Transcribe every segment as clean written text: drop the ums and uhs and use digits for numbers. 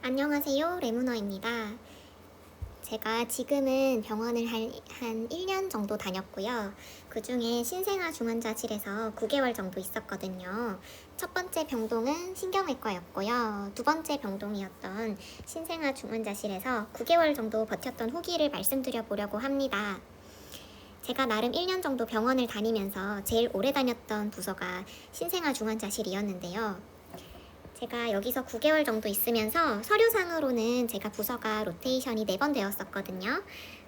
안녕하세요. 레무너입니다. 제가 지금은 병원을 한 1년 정도 다녔고요. 그 중에 신생아 중환자실에서 9개월 정도 있었거든요. 첫 번째 병동은 신경외과였고요. 두 번째 병동이었던 신생아 중환자실에서 9개월 정도 버텼던 후기를 말씀드려 보려고 합니다. 제가 나름 1년 정도 병원을 다니면서 제일 오래 다녔던 부서가 신생아 중환자실이었는데요. 제가 여기서 9개월 정도 있으면서 서류상으로는 제가 부서가 로테이션이 4번 되었었거든요.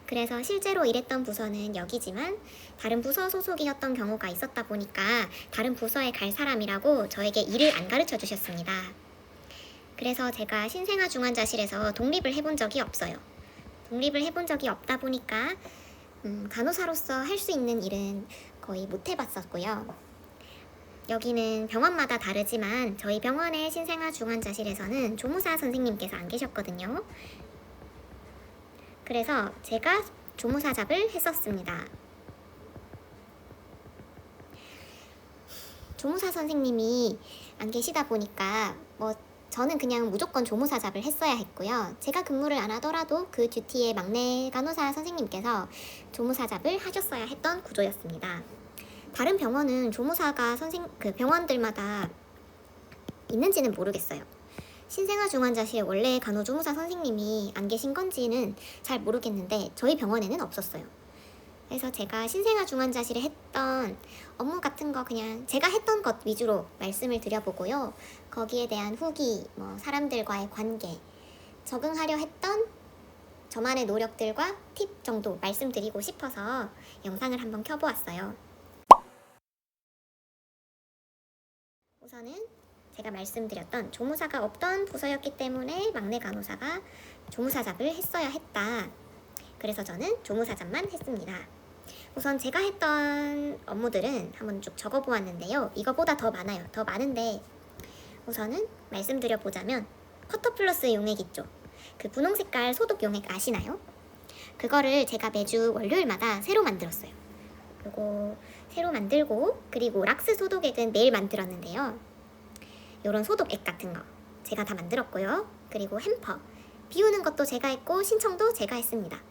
그래서 실제로 일했던 부서는 여기지만 다른 부서 소속이었던 경우가 있었다 보니까 다른 부서에 갈 사람이라고 저에게 일을 안 가르쳐 주셨습니다. 그래서 제가 신생아 중환자실에서 독립을 해본 적이 없어요. 독립을 해본 적이 없다 보니까 간호사로서 할 수 있는 일은 거의 못 해봤었고요. 여기는 병원마다 다르지만 저희 병원의 신생아 중환자실에서는 조무사 선생님께서 안 계셨거든요. 그래서 제가 조무사 잡을 했었습니다. 조무사 선생님이 안 계시다 보니까 저는 그냥 무조건 조무사 잡을 했어야 했고요. 제가 근무를 안 하더라도 그 듀티의 막내 간호사 선생님께서 조무사 잡을 하셨어야 했던 구조였습니다. 다른 병원은 조무사가 병원들마다 있는지는 모르겠어요. 신생아 중환자실 원래 간호조무사 선생님이 안 계신 건지는 잘 모르겠는데 저희 병원에는 없었어요. 그래서 제가 신생아 중환자실에 했던 업무 같은 거 그냥 제가 했던 것 위주로 말씀을 드려보고요. 거기에 대한 후기, 사람들과의 관계, 적응하려 했던 저만의 노력들과 팁 정도 말씀드리고 싶어서 영상을 한번 켜보았어요. 우선은 제가 말씀드렸던 조무사가 없던 부서였기 때문에 막내 간호사가 조무사 잡을 했어야 했다. 그래서 저는 조무사 잡만 했습니다. 우선 제가 했던 업무들은 한번 쭉 적어보았는데요. 이거보다 더 많아요. 더 많은데 우선은 말씀드려보자면 커터 플러스 용액 있죠. 그 분홍 색깔 소독 용액 아시나요? 그거를 제가 매주 월요일마다 새로 만들었어요. 요거 새로 만들고 그리고 락스 소독액은 매일 만들었는데요. 요런 소독액 같은 거 제가 다 만들었고요. 그리고 햄퍼 비우는 것도 제가 했고 신청도 제가 했습니다.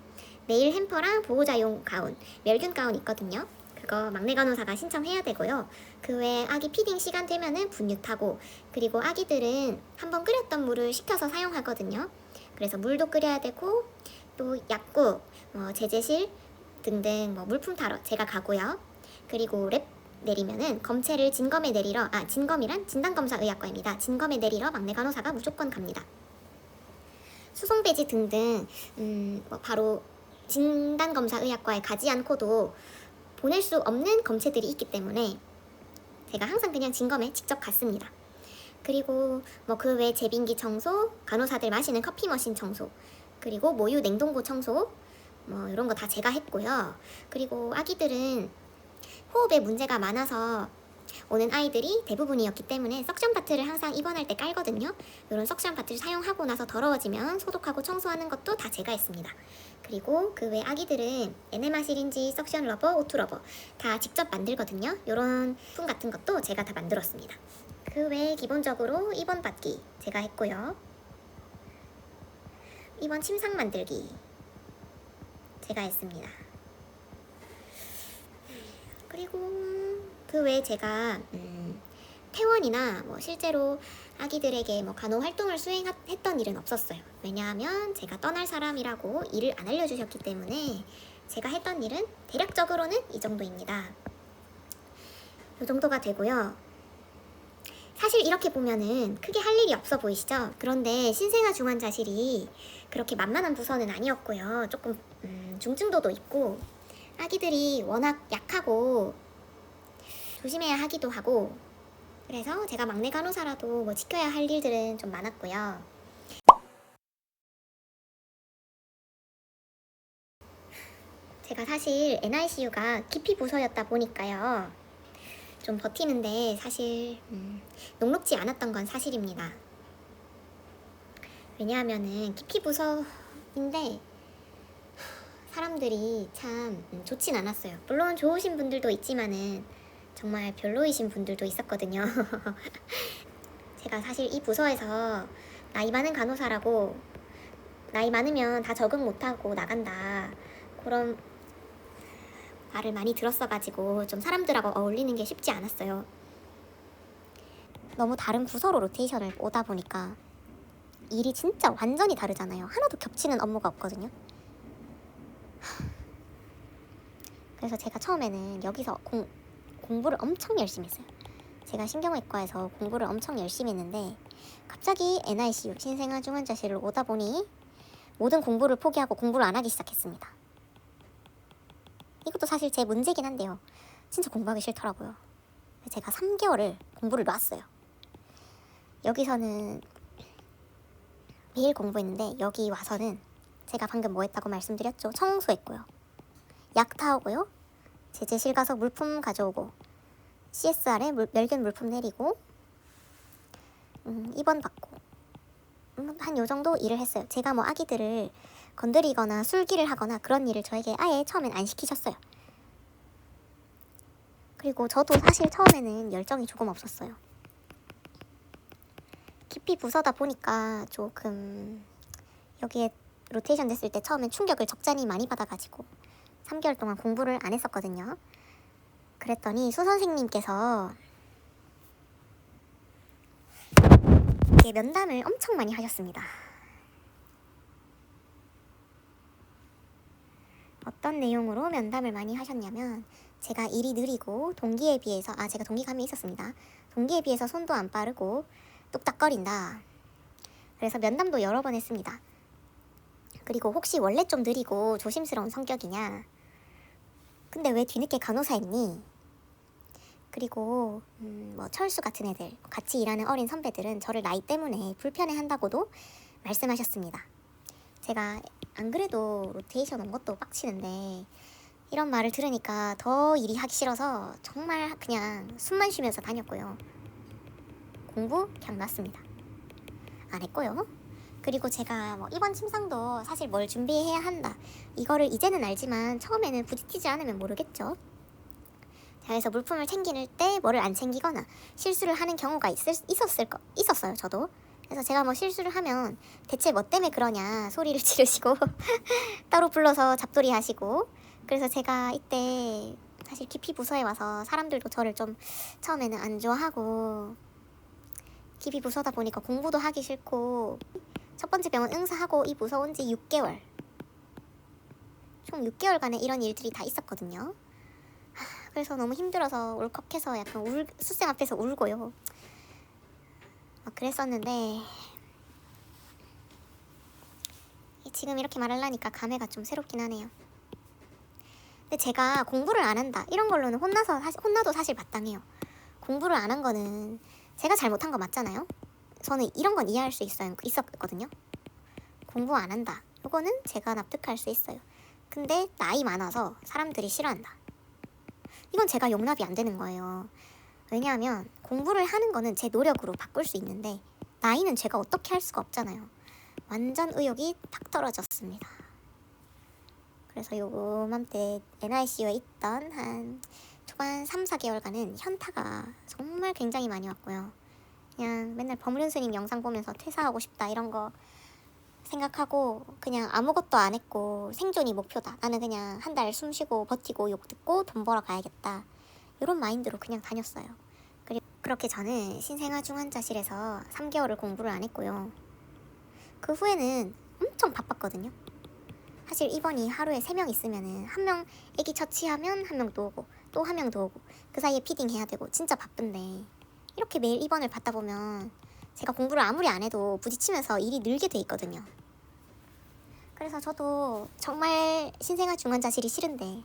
매일 햄퍼랑 보호자용 가운, 멸균 가운 있거든요. 그거 막내 간호사가 신청해야 되고요. 그 외에 아기 피딩 시간 되면은 분유 타고 그리고 아기들은 한번 끓였던 물을 식혀서 사용하거든요. 그래서 물도 끓여야 되고 또 약국, 제재실 등등 물품 타러 제가 가고요. 그리고 랩 내리면은 검체를 진검에 내리러 진검이란 진단검사의학과입니다. 진검에 내리러 막내 간호사가 무조건 갑니다. 수송배지 등등 바로 진단검사의학과에 가지 않고도 보낼 수 없는 검체들이 있기 때문에 제가 항상 그냥 진검에 직접 갔습니다. 그리고 그 외 제빙기 청소, 간호사들 마시는 커피 머신 청소, 그리고 모유 냉동고 청소 이런 거 다 제가 했고요. 그리고 아기들은 호흡에 문제가 많아서 오는 아이들이 대부분이었기 때문에 석션 바트를 항상 입원할 때 깔거든요. 이런 석션 바트를 사용하고 나서 더러워지면 소독하고 청소하는 것도 다 제가 했습니다. 그리고 그 외 아기들은 에네마 시린지, 석션 러버, 오투 러버 다 직접 만들거든요. 이런 품 같은 것도 제가 다 만들었습니다. 그 외에 기본적으로 입원 받기 제가 했고요. 입원 침상 만들기 제가 했습니다. 그리고 그 외에 제가 퇴원이나 실제로 아기들에게 간호 활동을 수행했던 일은 없었어요. 왜냐하면 제가 떠날 사람이라고 일을 안 알려주셨기 때문에 제가 했던 일은 대략적으로는 이 정도입니다. 이 정도가 되고요. 사실 이렇게 보면은 크게 할 일이 없어 보이시죠? 그런데 신생아 중환자실이 그렇게 만만한 부서는 아니었고요. 조금 중증도도 있고 아기들이 워낙 약하고 조심해야 하기도 하고 그래서 제가 막내 간호사라도 지켜야 할 일들은 좀 많았고요. 제가 사실 NICU가 기피 부서였다 보니까요. 좀 버티는데 사실 녹록지 않았던 건 사실입니다. 왜냐하면은 기피 부서인데 사람들이 참 좋진 않았어요. 물론 좋으신 분들도 있지만은 정말 별로이신 분들도 있었거든요. 제가 사실 이 부서에서 나이 많은 간호사라고 나이 많으면 다 적응 못하고 나간다. 그런 말을 많이 들었어가지고 좀 사람들하고 어울리는 게 쉽지 않았어요. 너무 다른 부서로 로테이션을 오다 보니까 일이 진짜 완전히 다르잖아요. 하나도 겹치는 업무가 없거든요. 그래서 제가 처음에는 여기서 공부를 엄청 열심히 했어요. 제가 신경외과에서 공부를 엄청 열심히 했는데 갑자기 NICU 신생아 중환자실로 오다 보니 모든 공부를 포기하고 공부를 안 하기 시작했습니다. 이것도 사실 제 문제긴 한데요. 진짜 공부하기 싫더라고요. 제가 3개월을 공부를 놨어요. 여기서는 매일 공부했는데 여기 와서는 제가 방금 뭐 했다고 말씀드렸죠? 청소했고요. 약 타오고요. 제재실 가서 물품 가져오고 CSR에 멸균 물품 내리고 입원 받고 한 요 정도 일을 했어요. 제가 뭐 아기들을 건드리거나 술기를 하거나 그런 일을 저에게 아예 처음엔 안 시키셨어요. 그리고 저도 사실 처음에는 열정이 조금 없었어요. 깊이 부서다 보니까 조금 여기에 로테이션 됐을 때 처음엔 충격을 적잖이 많이 받아가지고 3개월 동안 공부를 안 했었거든요. 그랬더니 수선생님께서 이렇게 면담을 엄청 많이 하셨습니다. 어떤 내용으로 면담을 많이 하셨냐면 제가 일이 느리고 동기에 비해서 제가 동기감이 있었습니다. 동기에 비해서 손도 안 빠르고 뚝딱거린다. 그래서 면담도 여러 번 했습니다. 그리고 혹시 원래 좀 느리고 조심스러운 성격이냐? 근데 왜 뒤늦게 간호사 했니? 그리고 뭐 철수 같은 애들, 같이 일하는 어린 선배들은 저를 나이 때문에 불편해한다고도 말씀하셨습니다. 제가 안 그래도 로테이션 온 것도 빡치는데 이런 말을 들으니까 더 일이 하기 싫어서 정말 그냥 숨만 쉬면서 다녔고요. 공부 그냥 놨습니다. 안 했고요. 그리고 제가 뭐 이번 침상도 사실 뭘 준비해야 한다. 이거를 이제는 알지만 처음에는 부딪히지 않으면 모르겠죠. 그래서 물품을 챙길 때 뭐를 안 챙기거나 실수를 하는 경우가 있었어요, 저도. 그래서 제가 뭐 실수를 하면 대체 뭐 때문에 그러냐 소리를 지르시고 따로 불러서 잡돌이 하시고. 그래서 제가 이때 사실 깊이 부서에 와서 사람들도 저를 좀 처음에는 안 좋아하고 깊이 부서다 보니까 공부도 하기 싫고 첫 번째 병원 응사하고 이 부서 온 지 6개월 총 6개월간의 이런 일들이 다 있었거든요. 그래서 너무 힘들어서 울컥해서 약간 수쌤 앞에서 울고요. 그랬었는데 지금 이렇게 말하려니까 감회가 좀 새롭긴 하네요. 근데 제가 공부를 안 한다 이런 걸로는 혼나도 사실 마땅해요. 공부를 안 한 거는 제가 잘못한 거 맞잖아요. 저는 이런 건 이해할 수 있었거든요. 공부 안 한다 이거는 제가 납득할 수 있어요. 근데 나이 많아서 사람들이 싫어한다 이건 제가 용납이 안 되는 거예요. 왜냐하면 공부를 하는 거는 제 노력으로 바꿀 수 있는데 나이는 제가 어떻게 할 수가 없잖아요. 완전 의욕이 탁 떨어졌습니다. 그래서 요맘때 NICU에 있던 한 초반 3, 4개월간은 현타가 정말 굉장히 많이 왔고요. 그냥 맨날 버무린 스님 영상 보면서 퇴사하고 싶다 이런 거 생각하고 그냥 아무것도 안 했고 생존이 목표다. 나는 그냥 한 달 숨 쉬고 버티고 욕 듣고 돈 벌어 가야겠다. 이런 마인드로 그냥 다녔어요. 그렇게 저는 신생아 중환자실에서 3개월을 공부를 안 했고요. 그 후에는 엄청 바빴거든요. 사실 입원이 하루에 3명 있으면은 한 명 애기 처치하면 한 명 또 오고 또 한 명 더 오고 그 사이에 피딩 해야 되고 진짜 바쁜데 이렇게 매일 입원을 받다 보면 제가 공부를 아무리 안 해도 부딪히면서 일이 늘게 돼 있거든요. 그래서 저도 정말 신생아 중환자실이 싫은데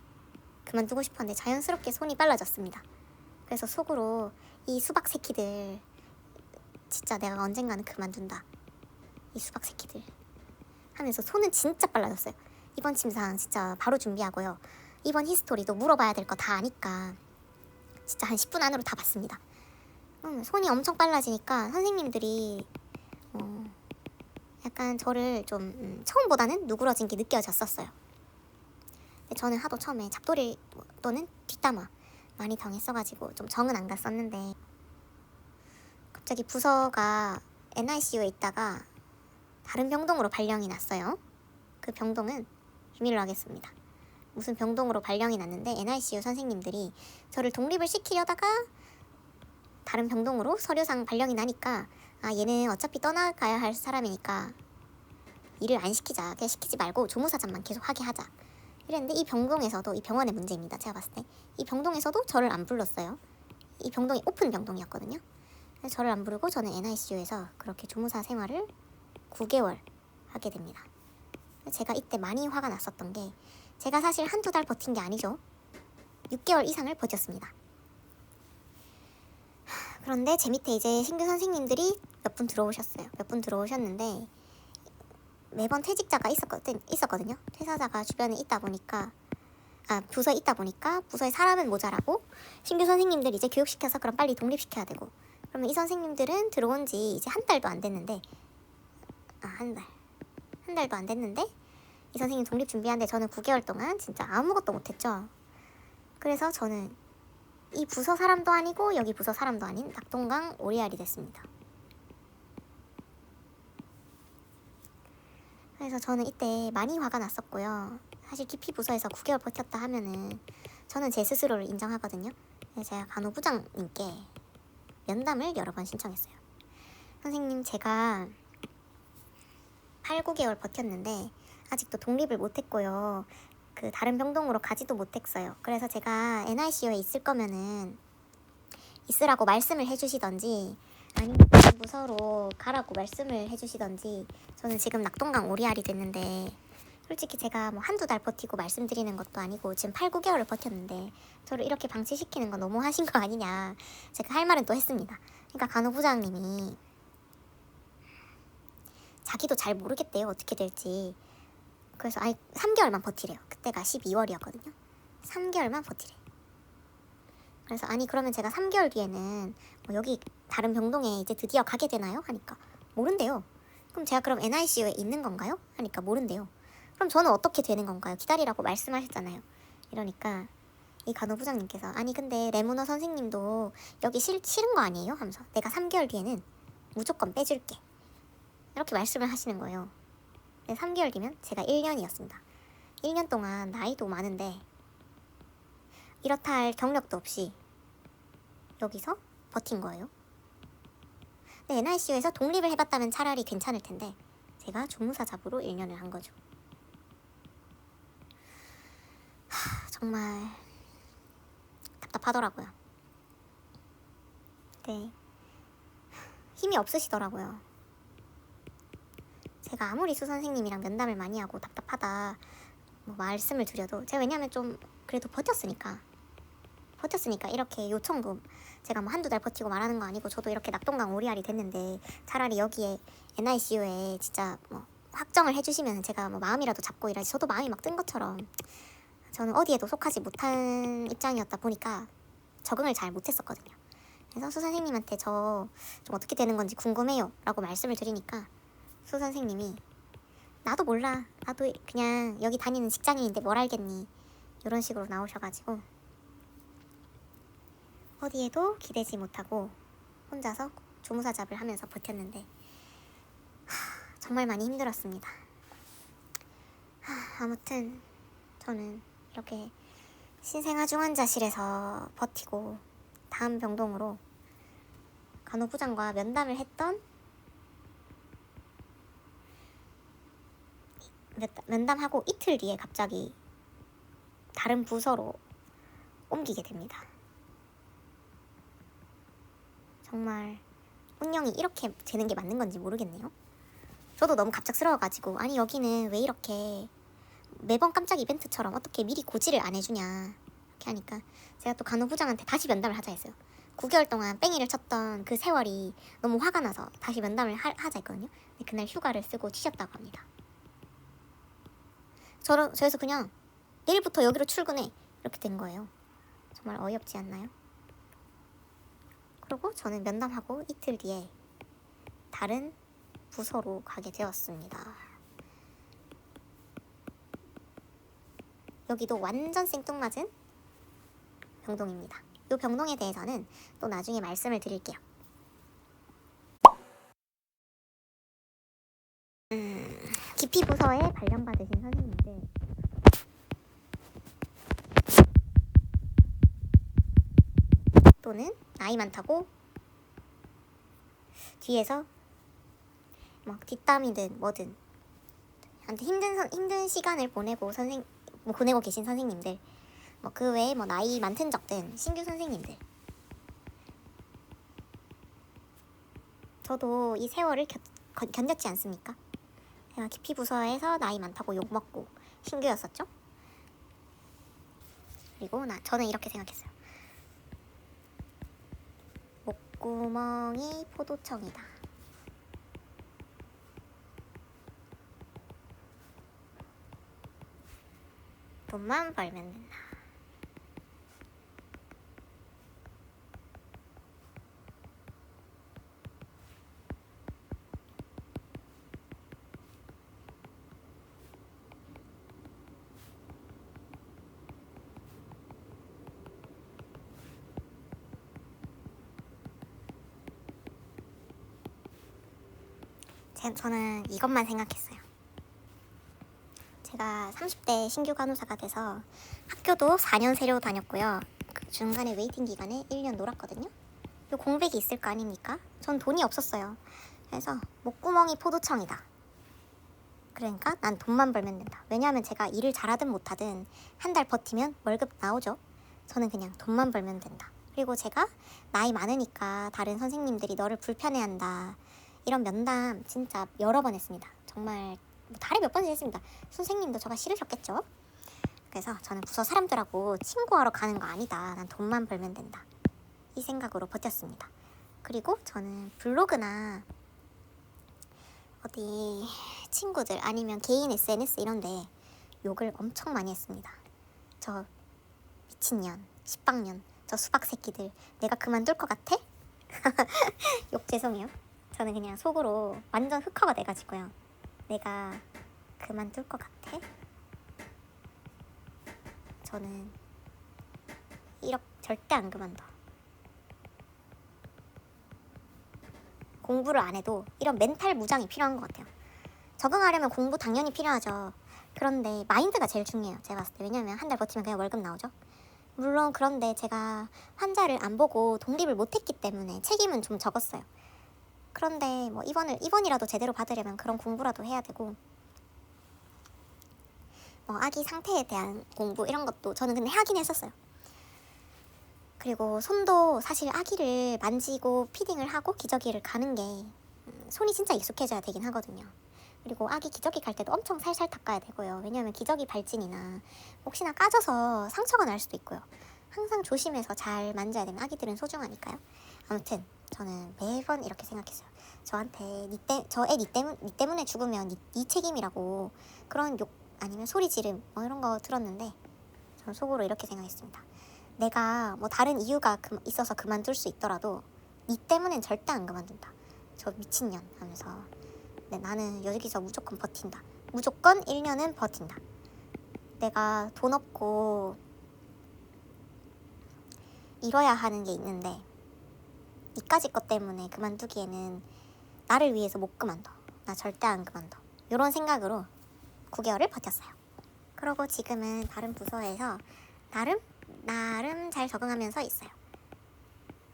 그만두고 싶었는데 자연스럽게 손이 빨라졌습니다. 그래서 속으로 이 수박 새끼들 진짜 내가 언젠가는 그만둔다. 이 수박 새끼들 하면서 손은 진짜 빨라졌어요. 이번 침상 진짜 바로 준비하고요. 이번 히스토리도 물어봐야 될 거 다 아니까 진짜 한 10분 안으로 다 봤습니다. 손이 엄청 빨라지니까 선생님들이 약간 저를 좀 처음보다는 누그러진 게 느껴졌었어요. 근데 저는 하도 처음에 잡돌이 또는 뒷담화 많이 당했어가지고 좀 정은 안 갔었는데 갑자기 부서가 NICU에 있다가 다른 병동으로 발령이 났어요. 그 병동은 비밀로 하겠습니다. 무슨 병동으로 발령이 났는데 NICU 선생님들이 저를 독립을 시키려다가 다른 병동으로 서류상 발령이 나니까 얘는 어차피 떠나가야 할 사람이니까 일을 안 시키자. 그냥 시키지 말고 조무사장만 계속 하게 하자. 이랬는데 이 병동에서도, 이 병원의 문제입니다. 제가 봤을 때 이 병동에서도 저를 안 불렀어요. 이 병동이 오픈 병동이었거든요. 그래서 저를 안 부르고 저는 NICU에서 그렇게 조무사 생활을 9개월 하게 됩니다. 제가 이때 많이 화가 났었던 게 제가 사실 한두 달 버틴 게 아니죠. 6개월 이상을 버텼습니다. 그런데 제 밑에 이제 신규 선생님들이 몇 분 들어오셨어요. 몇 분 들어오셨는데 매번 퇴직자가 있었거든요. 퇴사자가 주변에 있다 보니까 부서에 있다 보니까 부서에 사람은 모자라고 신규 선생님들 이제 교육시켜서 그럼 빨리 독립시켜야 되고 그러면 이 선생님들은 들어온 지 이제 한 달도 안 됐는데 한 달도 안 됐는데 이 선생님 독립 준비하는데 저는 9개월 동안 진짜 아무것도 못했죠. 그래서 저는 이 부서 사람도 아니고 여기 부서 사람도 아닌 낙동강 오리알이 됐습니다. 그래서 저는 이때 많이 화가 났었고요. 사실 기피 부서에서 9개월 버텼다 하면은 저는 제 스스로를 인정하거든요. 제가 간호부장님께 면담을 여러 번 신청했어요. 선생님, 제가 8, 9개월 버텼는데 아직도 독립을 못했고요. 그 다른 병동으로 가지도 못했어요. 그래서 제가 NICU에 있을 거면은 있으라고 말씀을 해주시던지 아니면 다른 부서로 가라고 말씀을 해주시던지. 저는 지금 낙동강 오리알이 됐는데 솔직히 제가 뭐 한두 달 버티고 말씀드리는 것도 아니고 지금 8, 9개월을 버텼는데 저를 이렇게 방치시키는 건 너무 하신 거 아니냐. 제가 할 말은 또 했습니다. 그러니까 간호부장님이 자기도 잘 모르겠대요. 어떻게 될지. 그래서 3개월만 버티래요. 그때가 12월이었거든요. 3개월만 버티래. 그래서 그러면 제가 3개월 뒤에는 뭐 여기 다른 병동에 이제 드디어 가게 되나요? 하니까 모른대요. 그럼 제가 그럼 NICU에 있는 건가요? 하니까 모른대요. 그럼 저는 어떻게 되는 건가요? 기다리라고 말씀하셨잖아요. 이러니까 이 간호부장님께서 근데 레모너 선생님도 여기 싫은 거 아니에요? 하면서 내가 3개월 뒤에는 무조건 빼줄게. 이렇게 말씀을 하시는 거예요. 3개월 뒤면 제가 1년이었습니다. 1년 동안 나이도 많은데 이렇다 할 경력도 없이 여기서 버틴 거예요. 근데 NICU에서 독립을 해봤다면 차라리 괜찮을 텐데 제가 조무사 잡으로 1년을 한 거죠. 정말 답답하더라고요. 네, 힘이 없으시더라고요. 제가 아무리 수 선생님이랑 면담을 많이 하고 답답하다 뭐 말씀을 드려도 제가 왜냐면 좀 그래도 버텼으니까 이렇게 요청도 제가 뭐 한두 달 버티고 말하는 거 아니고 저도 이렇게 낙동강 오리알이 됐는데 차라리 여기에 NICU에 진짜 뭐 확정을 해주시면 제가 뭐 마음이라도 잡고 이러지. 저도 마음이 막 뜬 것처럼 저는 어디에도 속하지 못한 입장이었다 보니까 적응을 잘 못했었거든요. 그래서 수 선생님한테 저 좀 어떻게 되는 건지 궁금해요 라고 말씀을 드리니까 수 선생님이 나도 몰라. 나도 그냥 여기 다니는 직장인인데 뭘 알겠니. 이런 식으로 나오셔가지고 어디에도 기대지 못하고 혼자서 조무사 잡을 하면서 버텼는데 정말 많이 힘들었습니다. 아무튼 저는 이렇게 신생아 중환자실에서 버티고 다음 병동으로 간호부장과 면담을 했던 면담하고 이틀 뒤에 갑자기 다른 부서로 옮기게 됩니다. 정말 운명이 이렇게 되는 게 맞는 건지 모르겠네요. 저도 너무 갑작스러워가지고 여기는 왜 이렇게 매번 깜짝 이벤트처럼 어떻게 미리 고지를 안 해주냐 이렇게 하니까 제가 또 간호부장한테 다시 면담을 하자 했어요. 9개월 동안 뺑이를 쳤던 그 세월이 너무 화가 나서 다시 면담을 하자 했거든요. 근데 그날 휴가를 쓰고 튀셨다고 합니다. 저에서 그냥 내일부터 여기로 출근해 이렇게 된 거예요. 정말 어이없지 않나요? 그리고 저는 면담하고 이틀 뒤에 다른 부서로 가게 되었습니다. 여기도 완전 생뚱맞은 병동입니다. 이 병동에 대해서는 또 나중에 말씀을 드릴게요. 깊이 부서에 발령받으신 선생님들, 또는 나이 많다고 뒤에서 막 뒷담이든 뭐든 한테 힘든 시간을 보내고 계신 선생님들, 뭐 그 외에 뭐 나이 많든 적든 신규 선생님들, 저도 이 세월을 견뎠지 않습니까? 제가 깊이 부서에서 나이 많다고 욕먹고 신규였었죠. 그리고 저는 이렇게 생각했어요. 목구멍이 포도청이다. 돈만 벌면 된다. 저는 이것만 생각했어요. 제가 30대 신규 간호사가 돼서 학교도 4년 새로 다녔고요. 그 중간에 웨이팅 기간에 1년 놀았거든요. 요 공백이 있을 거 아닙니까? 전 돈이 없었어요. 그래서 목구멍이 포도청이다. 그러니까 난 돈만 벌면 된다. 왜냐하면 제가 일을 잘하든 못하든 한 달 버티면 월급 나오죠. 저는 그냥 돈만 벌면 된다. 그리고 제가 나이 많으니까 다른 선생님들이 너를 불편해한다, 이런 면담 진짜 여러 번 했습니다. 정말 달에 몇 번씩 했습니다. 선생님도 저가 싫으셨겠죠. 그래서 저는 부서 사람들하고 친구하러 가는 거 아니다. 난 돈만 벌면 된다. 이 생각으로 버텼습니다. 그리고 저는 블로그나 어디 친구들 아니면 개인 SNS 이런데 욕을 엄청 많이 했습니다. 저 미친년, 십박년, 저 수박 새끼들, 내가 그만둘 것 같아? 욕 죄송해요. 저는 그냥 속으로 완전 흑화가 돼가지고요. 내가 그만둘 것 같아? 저는 이렇게 절대 안 그만둬. 공부를 안 해도 이런 멘탈 무장이 필요한 것 같아요. 적응하려면 공부 당연히 필요하죠. 그런데 마인드가 제일 중요해요. 제가 봤을 때. 왜냐면 한 달 버티면 그냥 월급 나오죠. 물론 그런데 제가 환자를 안 보고 독립을 못했기 때문에 책임은 좀 적었어요. 그런데 뭐 입원이라도 제대로 받으려면 그런 공부라도 해야 되고, 뭐 아기 상태에 대한 공부 이런 것도 저는 근데 하긴 했었어요. 그리고 손도 사실 아기를 만지고 피딩을 하고 기저귀를 가는 게 손이 진짜 익숙해져야 되긴 하거든요. 그리고 아기 기저귀 갈 때도 엄청 살살 닦아야 되고요. 왜냐하면 기저귀 발진이나 혹시나 까져서 상처가 날 수도 있고요. 항상 조심해서 잘 만져야 되면 아기들은 소중하니까요. 아무튼 저는 매번 이렇게 생각했어요. 저한테 저 애 니 때문에 죽으면 니 책임이라고 그런 욕 아니면 소리 지름 뭐 이런 거 들었는데, 저는 속으로 이렇게 생각했습니다. 내가 뭐 다른 이유가 있어서 그만둘 수 있더라도 니 때문엔 절대 안 그만둔다. 저 미친년 하면서 나는 여기서 무조건 버틴다. 무조건 1년은 버틴다. 내가 돈 없고 이뤄야 하는 게 있는데 니까지 것 때문에 그만두기에는 나를 위해서 못 그만둬. 나 절대 안 그만둬. 이런 생각으로 9개월을 버텼어요. 그러고 지금은 다른 부서에서 나름 잘 적응하면서 있어요.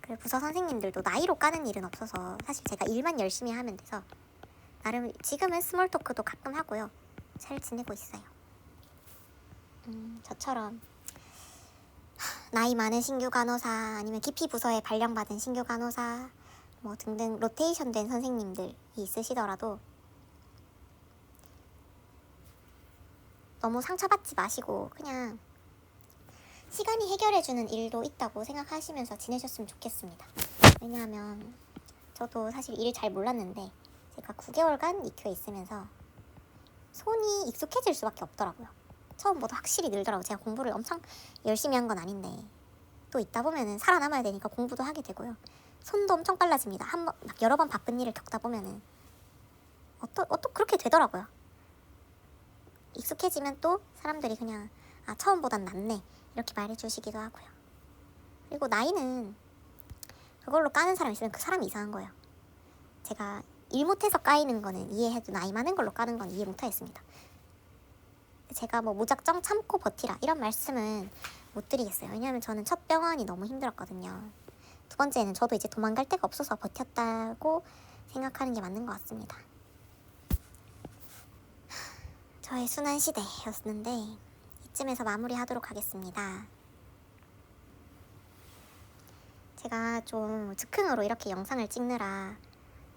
그 부서 선생님들도 나이로 까는 일은 없어서 사실 제가 일만 열심히 하면 돼서 나름 지금은 스몰 토크도 가끔 하고요. 잘 지내고 있어요. 저처럼 나이 많은 신규 간호사 아니면 깊이 부서에 발령받은 신규 간호사 뭐 등등 로테이션 된 선생님들이 있으시더라도 너무 상처받지 마시고 그냥 시간이 해결해주는 일도 있다고 생각하시면서 지내셨으면 좋겠습니다. 왜냐하면 저도 사실 일을 잘 몰랐는데 제가 9개월간 니큐에 있으면서 손이 익숙해질 수밖에 없더라고요. 처음보다 확실히 늘더라고요. 제가 공부를 엄청 열심히 한 건 아닌데 또 있다 보면은 살아남아야 되니까 공부도 하게 되고요. 손도 엄청 빨라집니다. 여러 번 바쁜 일을 겪다 보면은 그렇게 되더라고요. 익숙해지면 또 사람들이 그냥 처음보단 낫네 이렇게 말해주시기도 하고요. 그리고 나이는 그걸로 까는 사람 있으면 그 사람이 이상한 거예요. 제가 일 못해서 까이는 거는 이해해도 나이 많은 걸로 까는 건 이해 못하겠습니다. 제가 뭐 무작정 참고 버티라 이런 말씀은 못 드리겠어요. 왜냐하면 저는 첫 병원이 너무 힘들었거든요. 두 번째는 저도 이제 도망갈 데가 없어서 버텼다고 생각하는 게 맞는 것 같습니다. 저의 순환 시대였는데 이쯤에서 마무리하도록 하겠습니다. 제가 좀 즉흥으로 이렇게 영상을 찍느라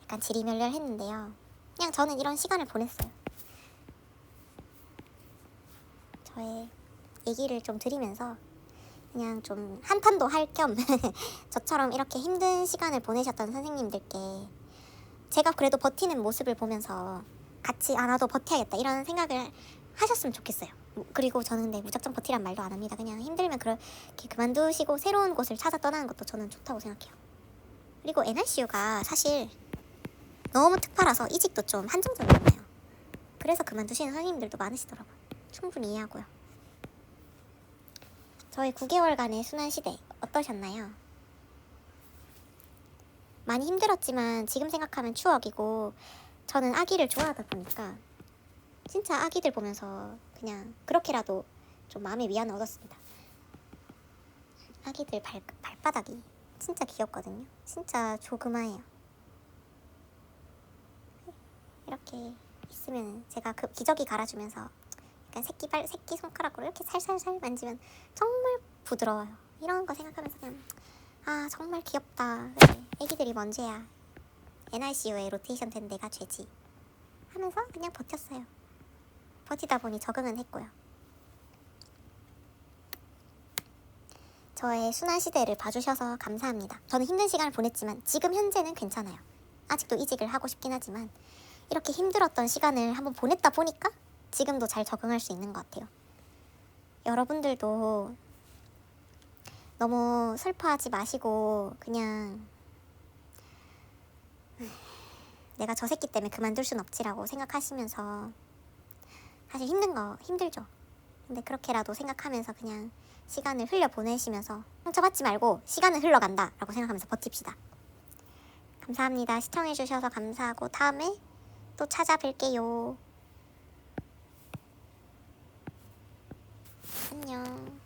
약간 지리멸렬했는데요. 그냥 저는 이런 시간을 보냈어요. 저의 얘기를 좀 드리면서 그냥 좀 한탄도 할 겸 저처럼 이렇게 힘든 시간을 보내셨던 선생님들께 제가 그래도 버티는 모습을 보면서 같이 나도 버텨야겠다 이런 생각을 하셨으면 좋겠어요. 그리고 저는 근데 무작정 버티란 말도 안 합니다. 그냥 힘들면 그렇게 그만두시고 새로운 곳을 찾아 떠나는 것도 저는 좋다고 생각해요. 그리고 NRCU가 사실 너무 특파라서 이직도 좀 한정적이잖아요. 그래서 그만두시는 선생님들도 많으시더라고요. 충분히 이해하고요. 저의 9개월간의 순환시대 어떠셨나요? 많이 힘들었지만 지금 생각하면 추억이고 저는 아기를 좋아하다 보니까 진짜 아기들 보면서 그냥 그렇게라도 좀 마음의 위안을 얻었습니다. 아기들 발바닥이 진짜 귀엽거든요. 진짜 조그마해요. 이렇게 있으면 제가 그 기저귀 갈아주면서 약간 새끼 손가락으로 이렇게 살살살 만지면 정말 부드러워요. 이런 거 생각하면서 그냥 정말 귀엽다. 그래, 애기들이 뭔 죄야. NRCU에 로테이션 된 내가 죄지 하면서 그냥 버텼어요. 버티다 보니 적응은 했고요. 저의 순환 시대를 봐주셔서 감사합니다. 저는 힘든 시간을 보냈지만 지금 현재는 괜찮아요. 아직도 이직을 하고 싶긴 하지만 이렇게 힘들었던 시간을 한번 보냈다 보니까 지금도 잘 적응할 수 있는 것 같아요. 여러분들도 너무 슬퍼하지 마시고 그냥 내가 저 새끼 때문에 그만둘 순 없지라고 생각하시면서 사실 힘든 거 힘들죠. 근데 그렇게라도 생각하면서 그냥 시간을 흘려보내시면서 상처받지 말고 시간은 흘러간다 라고 생각하면서 버팁시다. 감사합니다. 시청해주셔서 감사하고 다음에 또 찾아뵐게요. 안녕.